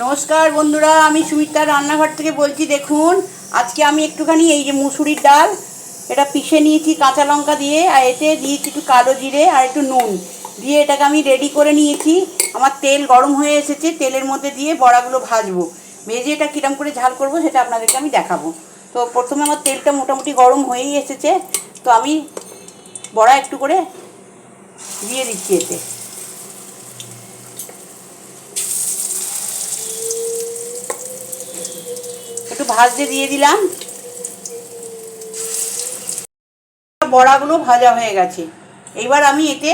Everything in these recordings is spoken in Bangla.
নমস্কার বন্ধুরা, আমি সুমিত্রার রান্নাঘর থেকে বলছি। দেখুন, আজকে আমি একটুখানি এই যে মুসুরির ডাল এটা পিষে নিয়েছি কাঁচা লঙ্কা দিয়ে, আর এতে দিয়েছি একটু কালো জিরে আর একটু নুন দিয়ে এটাকে আমি রেডি করে নিয়েছি। আমার তেল গরম হয়ে এসেছে, তেলের মধ্যে দিয়ে বড়াগুলো ভাজবো। ভেজে এটা কীরকম করে ঝাল করব সেটা আপনাদেরকে আমি দেখাবো। তো প্রথমে আমার তেলটা মোটামুটি গরম হয়েই এসেছে, তো আমি বড়া একটু করে দিয়ে দিচ্ছি। এতে একটু ভাজতে দিয়ে দিলাম। বড়াগুলো ভাজা হয়ে গেছে। এইবার আমি এতে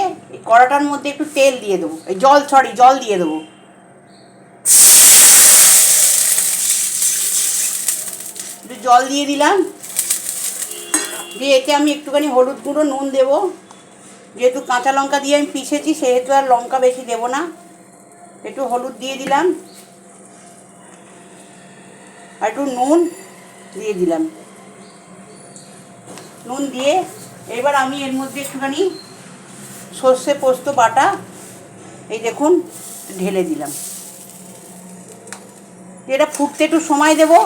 কড়াটার মধ্যে একটু তেল দিয়ে দেবো, জল দিয়ে দেবো। একটু জল দিয়ে দিলাম, দিয়ে এতে আমি একটুখানি হলুদ গুঁড়ো, নুন দেবো। যেহেতু কাঁচা লঙ্কা দিয়ে আমি পিষেছি সেহেতু আর লঙ্কা বেশি দেবো না। একটু হলুদ দিয়ে দিলাম আর একটু নুন দিয়ে দিলাম। নুন দিয়ে এবার আমি এর মধ্যে একটুখানি সর্ষে পোস্ত বাটা এই দেখুন ঢেলে দিলাম। এটা ফুটতে একটু সময় দেবো,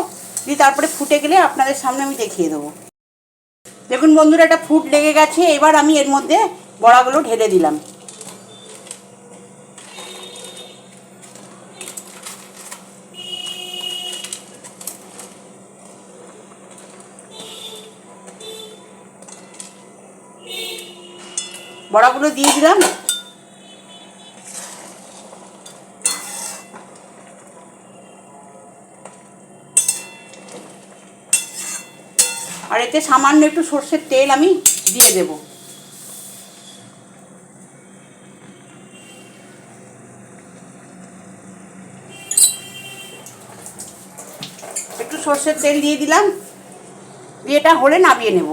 দিয়ে তারপরে ফুটে গেলে আপনাদের সামনে আমি দেখিয়ে দেবো। দেখুন বন্ধুরা, এটা ফুট লেগে গেছে। এবার আমি এর মধ্যে বড়াগুলো ঢেলে দিলাম। বড়াগুলো দিয়ে দিলাম। আর এতে সামান্য একটু সর্ষের তেল আমি দিয়ে দেব। একটু সর্ষের তেল দিয়ে দিলাম, দিয়ে এটা হলে নামিয়ে নেব।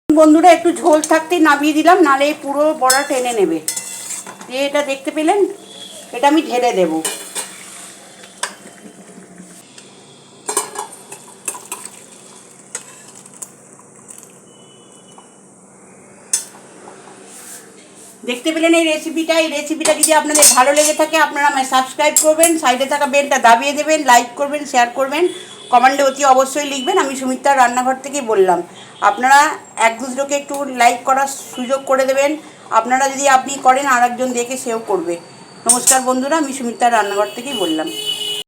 বন্ধুরা, একটু ঝোল থাকতেই নামিয়ে দিলাম, নালে পুরো বড়া টেনে নেবে। দিয়ে এটা দেখতে পেলেন, এটা আমি ঢেলে দেব। দেখতে পেলেন এই রেসিপিটা যদি আপনাদের ভালো লেগে থাকে আপনারা আমায় সাবস্ক্রাইব করবেন, সাইডে থাকা বেলটা দাবিয়ে দেবেন, লাইক করবেন, শেয়ার করবেন, কমেন্টে অতি অবশ্যই লিখবেন আমি সুমিত্রার রান্নাঘর থেকেই বললাম। আপনারা এক দুজনকে একটু লাইক করার সুযোগ করে দেবেন। আপনারা যদি আপনি করেন আর একজন দেখে সেও করবে। নমস্কার বন্ধুরা, আমি সুমিত্রার রান্নাঘর থেকেই বললাম।